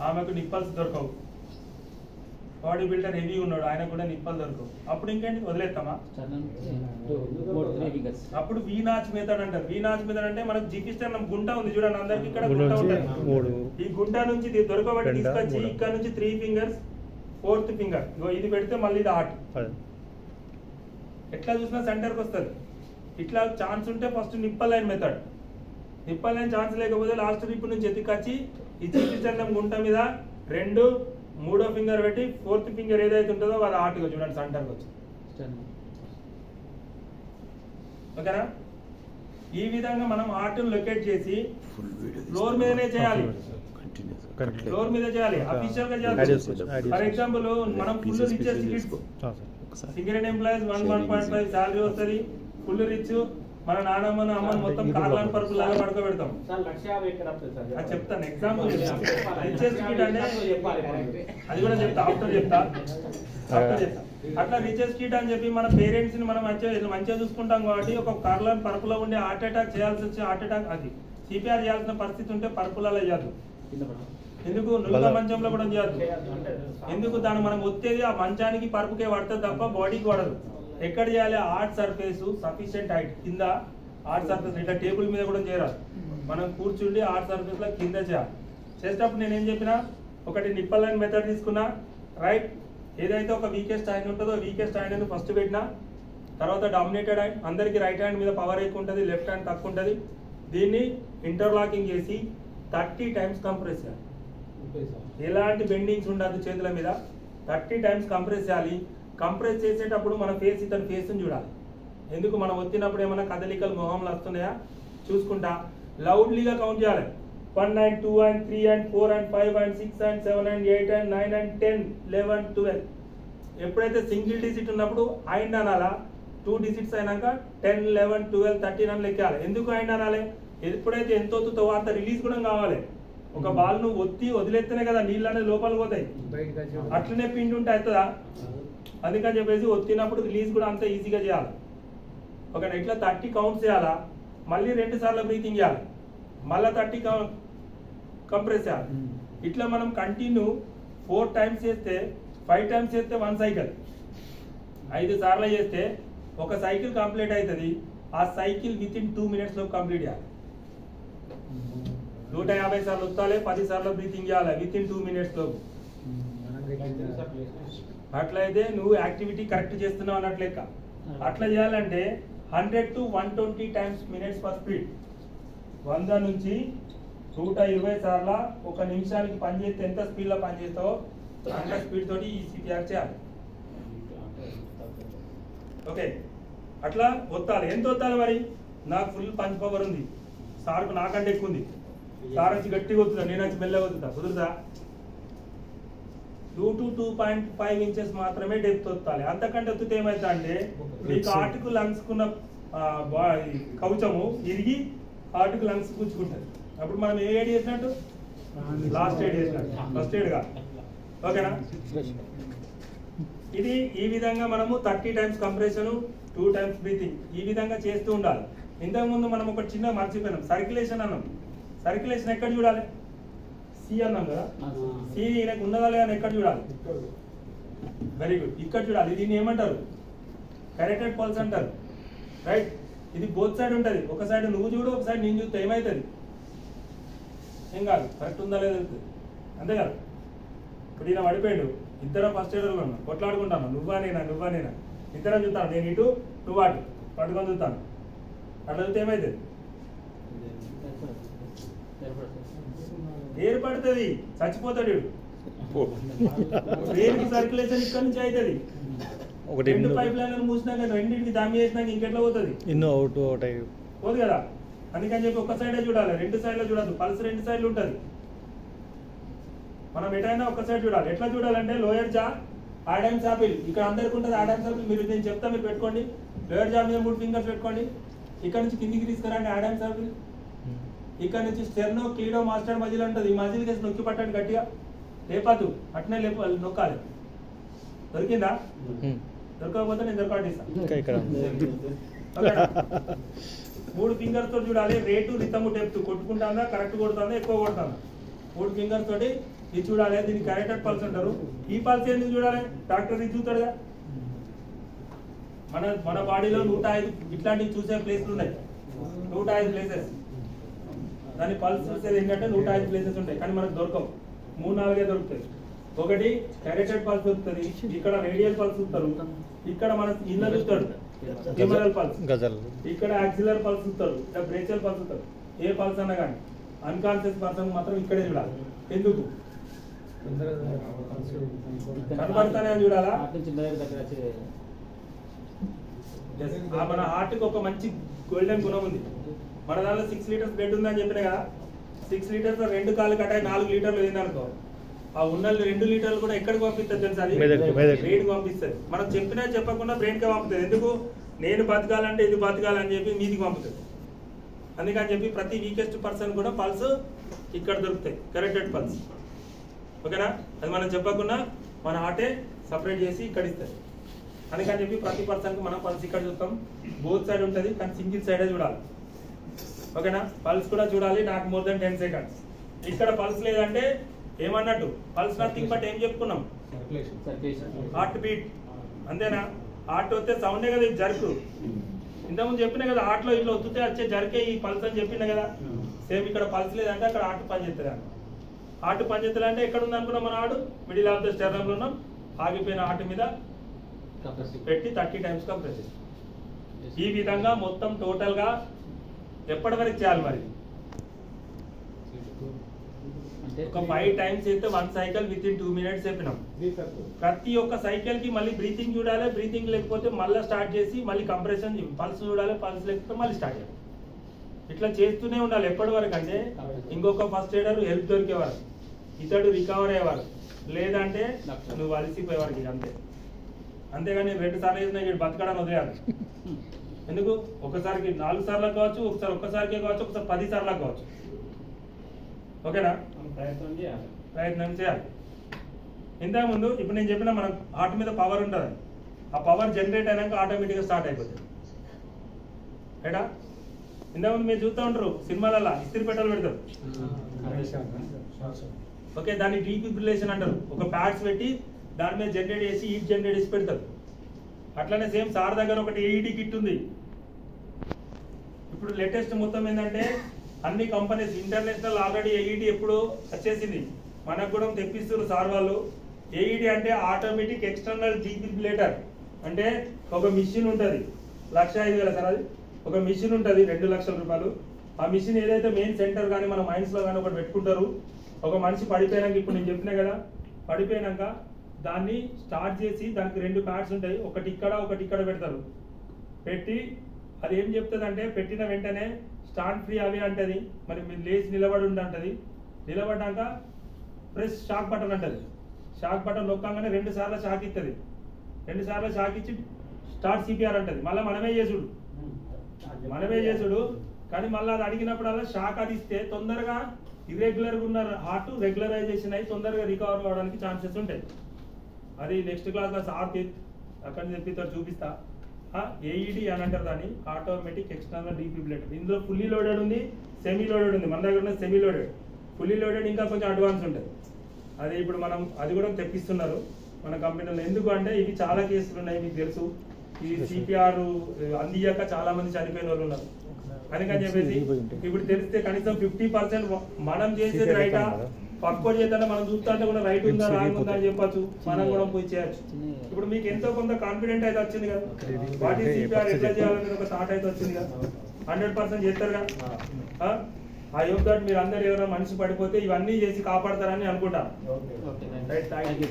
ఆమెకు నిప్పల్స్ దొరకవు, body builder heavy ఉన్నాడు ఆయన కూడా నిప్పలు దొరకవు, అప్పుడు ఇంకేంటి వదిలేస్తామా? అప్పుడు వీనాచ్ మెథడ్ అంటారు. వీనాచ్ మెథడ్ అంటే మనకు జీపిస్టర్నం గుంట ఉంది చూడండి, అందరికి ఇక్కడ గుంట ఉంటుంది. ఈ గుంట నుంచి దొరకబట్టి తీసుకొచ్చి ఇక్కడ నుంచి 3 ఫింగర్స్ 4th ఫింగర్ ఇది పెడితే మళ్ళీ ఇది హార్ట్ ఎట్లా చూసినా సెంటర్కి వస్తుంది. ఇట్లా ఛాన్స్ ఉంటే first nipple line method, nipple line chance లేకపోతే లాస్ట్ రిప్ నుంచి ఎత్తుకొచ్చి ఈ జీపిస్టర్నం గుంట మీద 2 3వ ఫింగర్ పెట్టి 4th ఫింగర్ ఏదైతే ఉంటుందో అది హార్ట్గా చూడండి సెంటర్కి వచ్చి. ఓకేనా? ఈ విధంగా మనం హార్ట్ను లొకేట్ చేసి ఫ్లోర్ మీదనే చేయాలి, ఫ్లోర్ మీద చేయాలి, అఫీషియల్ గా చేయాలి. ఫర్ ఎగ్జాంపుల్ మనం ఫుల్ రిచ్ సింగరేట్ ఎంప్లాయీస్ 1.5 శాలరీ వస్తుంది, ఫుల్ రిచ్, మన నాన్నమ్మ అమ్మ మొత్తం కార్లాన్ పర్పుల్ లాగా పడుకోబెడతాం. చెప్తాను ఎగ్జాంపుల్ రిచెస్ట్ కిడ్ అంటే అది కూడా చెప్తా, ఆఫ్టర్ చెప్తా. అట్లా రిచెస్ట్ కిడ్ అని చెప్పి మన పేరెంట్స్ ని మనం మంచిగా చూసుకుంటాం కాబట్టి ఒక కార్లాన్ పర్పుల్ ఉండి హార్ట్ అటాక్ చేయాల్సి వచ్చి హార్ట్ అటాక్ అది సిపిఆర్ చేయాల్సిన పరిస్థితి ఉంటే పర్పుల్ అలా చేయదు. ఎందుకు? నులుగా మంచంలో కూడా చేయదు. ఎందుకు? దాన్ని మనం ఒత్తేది ఆ మంచానికి పరుపుకే పడుతుంది తప్ప బాడీకి పడదు. ఎక్కడ చేయాలి? హార్డ్ సర్ఫేస్ సఫిషియెంట్ హైట్ కింద హార్డ్ సర్ఫేస్, ఇట్లా టేబుల్ మీద కూడా చేయరాదు, మనం కూర్చుండి హార్డ్ సర్ఫేస్ లో కింద చేయాలి. చేసేటప్పుడు నేనేం చెప్పినా, ఒకటి నిప్పల్ లైన్ మెథడ్ తీసుకున్నా, రైట్ ఏదైతే ఒక వీకెస్ట్ హ్యాండ్ ఉంటుందో వీకెస్ట్ హ్యాండ్ ఫస్ట్ పెట్టినా, తర్వాత డామినేటెడ్ హ్యాండ్, అందరికి రైట్ హ్యాండ్ మీద పవర్ ఎక్కువ ఉంటుంది, లెఫ్ట్ హ్యాండ్ తక్కువ ఉంటుంది. దీన్ని ఇంటర్లాకింగ్ చేసి 30 టైమ్స్ కంప్రెస్ చేయాలి. ఎలాంటి బెండింగ్స్ ఉండదు చేతుల మీద, 30 టైమ్స్ కంప్రెస్ చేయాలి. కంప్రెస్ చేసేటప్పుడు మన ఫేస్ ఇతని ఫేస్ని చూడాలి. ఎందుకు? మనం వచ్చినప్పుడు ఏమైనా కదలికలు మొహంలో వస్తున్నాయా చూసుకుంటా లౌడ్లీగా కౌంట్ చేయాలి. 1 and 2 and 3 and 4 and 5 and 6 and 7 and 8 and 9 and 10 11 12. ఎప్పుడైతే సింగిల్ డిజిట్ ఉన్నప్పుడు ఐండ్ అనాలా, 2 డిజిట్స్ అయినాక 10 11 12 13 అని లెక్కాలి. ఎందుకు ఐండ్ అనాలి? ఎప్పుడైతే ఎంత ఒత్తుతో అంత రిలీజ్ కూడా కావాలి. ఒక బాల్ నువ్వు ఒత్తి వదిలేస్తేనే కదా నీళ్ళు అనేది లోపలికి పోతాయి, అట్లనే పిండి ఉంటే అవుతుందా? అందుకని చెప్పేసి ఒత్తినప్పుడు రిలీజ్ కూడా అంత ఈజీగా చేయాలి. ఓకేనా? ఇట్లా 30 కౌంట్స్ చేయాలా, మళ్ళీ 2 సార్లు బ్రీతింగ్ చేయాలి, మళ్ళీ 30 కంప్రెస్ చేయాలి. ఇట్లా మనం కంటిన్యూ 4 టైమ్స్ చేస్తే 5 టైమ్స్ చేస్తే 1 సైకిల్, 5 సార్లు చేస్తే ఒక సైకిల్ కంప్లీట్ అవుతుంది. ఆ సైకిల్ విత్ ఇన్ 2 minutes లో కంప్లీట్ చేయాలి. 150 సార్లు వస్తాలే, 10 సార్లు బ్రీతింగ్ చేయాలి విత్ ఇన్ 2 minutes లో. అట్లయితే నువ్వు యాక్టివిటీ కరెక్ట్ చేస్తున్నావు అన్నట్లు లెక్క. అట్లా చేయాలంటే 100 to 120 times minutes per speed, 100 నుంచి 120 సార్ల ఒక నిమిషానికి పనిచేస్తే ఎంత స్పీడ్లో పనిచేస్తావో అంత స్పీడ్ తోటి ఈ సిపిఆర్ చేయాలి. ఓకే? అట్లా ఒత్తాలి. ఎంత ఒత్తాలి మరి? నాకు ఫుల్ పంచ్ పవర్ ఉంది, సార్కు నాకంటే ఎక్కువ ఉంది, సార్ వచ్చి గట్టిగా వస్తుందా, నేను వచ్చి మెల్లగా వస్తుందా? కుదురుతా? 2 to 2.5 inches మాత్రమే డెప్త్ వస్తాలి. అంతకంటే వస్తే ఏమైతే అంటే మీకు హార్ట్కు లంగ్స్ కున్న కవచము ఇరిగి హార్ట్కు లంగ్స్ కూర్చుకుంటుంది. అప్పుడు మనం ఏ ఎయిడ్ చేసినట్టు? లాస్ట్ ఎయిడ్ చేసినట్టు, ఫస్ట్ ఎయిడ్ కాదు. ఓకేనా? ఇది ఈ విధంగా మనము 30 టైమ్స్ కంప్రెషన్, 2 టైమ్స్ బ్రీతింగ్ ఈ విధంగా చేస్తూ ఉండాలి. ఇంతకుముందు మనం ఒక చిన్న మర్చిపోయినాం, సర్క్యులేషన్ అన్నాం. సర్క్యులేషన్ ఎక్కడ చూడాలి? సి అన్నాం కదా, సి ఈయనకు ఉన్నదా లేదా ఎక్కడ చూడాలి? వెరీ గుడ్, ఇక్కడ చూడాలి. దీన్ని ఏమంటారు? కరెక్టెడ్ పల్స్ అంటారు, రైట్? ఇది బోత్ సైడ్ ఉంటుంది. ఒక సైడ్ నువ్వు చూడు, ఒక సైడ్ నేను చూస్తే ఏమవుతుంది? ఏం కాదు, కరెక్ట్ ఉందా లేదా తెలుస్తుంది, అంతే కదా? ఇప్పుడు ఈయన పడిపోయాడు, ఇద్దరం ఫస్ట్ ఎయిడర్లో ఉన్నాం, కొట్లాడుకుంటాను, నువ్వా నేనా ఇద్దరం చూస్తాను, నేను ఇటు నువ్వు అటు పట్టుకొని చూస్తాను. అట్లా చూస్తే ఏమవుతుంది? ఏర్పడుతుంది, చచ్చిపోతాడు. బ్రెయిన్కి సర్క్యులేషన్ ఇక్కడ నుంచి అవుతుంది. 2 పైప్ లైన్లను మూసినాక రెండింటికి దామి చేసినాక ఇంకెట్లా పోతుంది? పోదు కదా. అందుకని చెప్పి ఒక సైడే చూడాలి, 2 సైడ్లో చూడద్దు. పల్స్ 2 సైడ్లు ఉంటుంది. మనం ఎటైనా ఒక సైడ్ చూడాలి. ఎట్లా చూడాలంటే లోయర్ జా, ఆడమ్స్ ఆపిల్, ఇక్కడ అందరికి ఉంటుంది ఆడమ్స్ ఆపిల్. మీరు నేను చెప్తా, మీరు పెట్టుకోండి. లోయర్ జా మీద 3 ఫింగర్స్ పెట్టుకోండి. ఇక్కడ నుంచి కిందికి తీసుకురండి ఆడమ్స్ ఆపిల్. ఇక్కడ నుంచి స్టెర్నో క్లీడో మాస్టర్ మజిల్ ఉంటుంది. ఈ మజిల్ కేసి నొక్కి పట్టండి గట్టిగా, లేపద్దు, అట్నే నొక్కాలి. దొరికిందా? దొరకకపోతే నేను దొరకటిస్తాను. 3 ఫింగర్స్ తో చూడాలి. రేటు రితము డెప్త్ కొట్టుకుంటుందా, కరెక్ట్ కొడుతుందా, ఎక్కువ కొడుతుందా. 3 ఫింగర్స్ తోటి ఇది చూడాలి. దీన్ని కరెక్టెడ్ పల్స్ అంటారు. ఈ పల్స్ ఎందుకు చూడాలి? డాక్టర్ ఇది చూస్తాడుగా. మన బాడీలో 105 ఇట్లాంటివి చూసే ప్లేస్లు ఉన్నాయి. 105 ప్లేసెస్. దాని పల్స్ చూసేది ఏంటంటే 105 ప్లేసెస్ ఉంటాయి, కానీ మనకు దొరకవు. 3-4 దొరుకుతాయి. ఒకటి కరెక్టెడ్ పల్స్ దొరుకుతుంది, ఇక్కడ రేడియల్ పల్స్ చూస్తారు, ఇక్కడ మన ఇన్న చూస్తాడు ఫీమరల్ పల్స్, ఇక్కడ యాక్సిలర్ పల్స్ చూస్తారు, ఇక్కడ బ్రేచల్ పల్స్ చూస్తారు. ఏ పల్స్ అన్నా కానీ అన్కాన్షియస్ పర్సన్ మాత్రం ఇక్కడే చూడాలి. ఎందుకు? కనబడతానే చూడాలా? మన హార్ట్కి ఒక మంచి గోల్డెన్ గుణం ఉంది. మన దాంట్లో 6 లీటర్స్ బ్లడ్ ఉందని చెప్పినా కదా. 6 లీటర్స్ 2 కాళ్ళు కట్టాయి 4 లీటర్లు ఏందనుకో, ఆ ఉన్న 2 లీటర్లు కూడా ఎక్కడికి పంపిస్తుంది తెలుసా? బ్రెయిన్ పంపిస్తుంది. మనం చెప్పినా చెప్పకుండా బ్రెయిన్కే పంపుతుంది. ఎందుకు? నేను బతకాలంటే ఇది బతకాలని చెప్పి మీదికి పంపుతుంది. అందుకని చెప్పి ప్రతి వీకెస్ట్ పర్సన్ కూడా పల్స్ ఇక్కడ దొరుకుతాయి, కరెక్టెడ్ పల్స్. ఓకేనా? అది మనం చెప్పకుండా మన హార్టే సపరేట్ చేసి ఇక్కడ ఇస్తుంది. అందుకని చెప్పి ప్రతి పర్సన్కి మనం పల్స్ ఇక్కడ చూస్తాం. బోత్ సైడ్ ఉంటుంది, కానీ సింగిల్ సైడే చూడాలి. ఓకేనా? పల్స్ కూడా చూడాలి. నాకు మోర్ దెన్ 10 సెకండ్స్. ఇక్కడ పల్స్ లేదంటే ఏమన్నట్టు? పల్స్ నథింగ్ బట్ ఏం చెప్పుకున్నాం? Heart beat. అంతేనా? హార్ట్ వస్తే సౌండే కదా, ఇది జరుకు. ఇంతకుముందు చెప్పినా కదా, హార్ట్లో ఇట్లా వస్తుంటే వచ్చే జరికే ఈ పల్స్ అని చెప్పినా కదా. సేమ్ ఇక్కడ పల్స్ లేదంటే అక్కడ హార్ట్ పనిచేస్తుంది. హార్ట్ పనిచేస్తుంది అంటే ఎక్కడ ఉంది అనుకున్నాం? మన హార్ట్ మిడిల్ ఆఫ్ ద స్టెర్నమ్లో ఉన్నాం. ఆగిపోయిన హార్ట్ మీద పెట్టి 30 టైమ్స్ కంప్రెస్ చేస్తాం. ఈ విధంగా మొత్తం టోటల్గా ఎప్పటి వరకు చేయాలి? మరి ఒక 5 టైమ్స్ అయితే 1 సైకిల్ విత్ ఇన్ 2 మినిట్స్ చెప్పినాం. ప్రతి ఒక్క సైకిల్ కి మళ్ళీ బ్రీతింగ్ చూడాలి. బ్రీతింగ్ లేకపోతే మళ్ళీ స్టార్ట్ చేసి మళ్ళీ కంప్రెషన్, పల్స్ చూడాలి. పల్స్ లేకపోతే మళ్ళీ స్టార్ట్ చేయాలి. ఇట్లా చేస్తూనే ఉండాలి. ఎప్పటి వరకు అంటే ఇంకొక ఫస్ట్ ఎయిడర్ హెల్ప్ దొరికేవారు, ఇతడు రికవర్ అయ్యేవారు, లేదంటే నువ్వు అలసిపోయేవారికి. అంతే. అంతేగాని 2 సార్లు చేసినా ఇక్కడ బతకడానికి వదిలేయాలి. ఎందుకు? ఒకసారికి 4 సార్లు కావచ్చు, ఒక్కసారికే కావచ్చు, ఒకసారి 10 సార్లు కావచ్చు. ఓకేనా? ప్రయత్నం చేయాలి. ఇంతకుముందు ఇప్పుడు నేను చెప్పిన మన హార్ట్ మీద పవర్ ఉంటుంది. ఆ పవర్ జనరేట్ అయినాక ఆటోమేటిక్గా స్టార్ట్ అయిపోతుంది. రైటా? ఇంతకుముందు మీరు చూస్తూ ఉంటారు సినిమాలలో ఇస్త్రీ పెట్టలు పెడతారు. ఓకే, దాన్ని డీఫిబ్రిలేషన్ అంటారు. ఒక ప్యాడ్స్ పెట్టి దాని మీద జనరేట్ చేసి హీట్ జనరేట్ చేసి పెడతారు. అట్లనే సేమ్ సార్ దగ్గర ఒకటి ఏఈడి కిట్ ఉంది. ఇప్పుడు లేటెస్ట్ మొత్తం ఏంటంటే అన్ని కంపెనీస్ ఇంటర్నేషనల్ ఆల్రెడీ ఏఈడి ఎప్పుడు వచ్చేసింది, మనకు కూడా తెప్పిస్తున్నారు సార్ వాళ్ళు. ఏఈడి అంటే ఆటోమేటిక్ ఎక్స్టర్నల్ డీఫిబ్రిలేటర్. అంటే ఒక మిషన్ ఉంటుంది, 1,05,000 సార్. అది ఒక మిషన్ ఉంటుంది, 2 లక్షల రూపాయలు. ఆ మిషన్ ఏదైతే మెయిన్ సెంటర్ కానీ మన మైండ్స్లో కానీ ఒకటి పెట్టుకుంటారు. ఒక మనిషి పడిపోయాక, ఇప్పుడు నేను చెప్పినా కదా, పడిపోయాక దాన్ని స్టార్ట్ చేసి దానికి 2 ప్యాడ్స్ ఉంటాయి, ఒకటి ఇక్కడ పెడతారు. పెట్టి అది ఏం చెప్తుంది అంటే, పెట్టిన వెంటనే స్టాండ్ ఫ్రీ అవి అంటది. మరి మీరు లేచి నిలబడి ఉండంటది. నిలబడ్డాక ప్రెస్ షాక్ బటన్ అంటది. షాక్ బటన్ నొక్కగానే 2 సార్లు షాక్ ఇస్తుంది. 2 సార్లు షాక్ ఇచ్చి స్టార్ట్ సిపిఆర్ అంటది. మళ్ళీ మనమే చేసుడు. కానీ మళ్ళీ అది అడిగినప్పుడల్లా షాక్ అది ఇస్తే తొందరగా ఇర్రెగ్యులర్గా ఉన్న హార్ట్ రెగ్యులరైజేషన్ అయ్యి తొందరగా రికవర్ అవ్వడానికి ఛాన్సెస్ ఉంటాయి. అది నెక్స్ట్ క్లాస్లో సార్ అక్కడ చెప్పిస్తారు, చూపిస్తా. ఏఈడి అని అంటారు దాన్ని, ఆటోమేటిక్ ఎక్స్టర్నల్ డీఫిబ్రిలేటర్. ఇందులో ఫుల్లీ లోడెడ్ ఉంది, సెమీ లోడెడ్ ఉంది. మన దగ్గర సెమీ లోడెడ్, ఫుల్లీ లోడెడ్ ఇంకా కొంచెం అడ్వాన్స్ ఉంటుంది. అది ఇప్పుడు మనం అది కూడా తెప్పిస్తున్నారు మన కంపెనీలో. ఎందుకు అంటే ఇవి చాలా కేసులు ఉన్నాయి, మీకు తెలుసు. ఈ సిపిఆర్ అందియక చాలా మంది చనిపోయిన వాళ్ళు ఉన్నారు. అందుకని చెప్పేసి ఇప్పుడు తెలిస్తే కనీసం 50% మనం చేసేది రైటా, పక్కోటి చేద్దాం మనం చూస్తుంటే కూడా రైట్ ఉందా రాంగ్ ఉందా అని చెప్పచ్చు. మనం కూడా పోయి చేయొచ్చు. ఇప్పుడు మీకు ఎంతో కొంత కాన్ఫిడెంట్ అయితే వచ్చింది కదా, వాటి సిపిఆర్ ఎట్లా చేయాలనేది ఒక థాట్ అయితే వచ్చింది కదా. 100% చేస్తారు కదా. ఐ హోప్ దట్ మీరు అందరు ఎవరైనా మనిషి పడిపోతే ఇవన్నీ చేసి కాపాడతారని అనుకుంటాను. Right, thank you.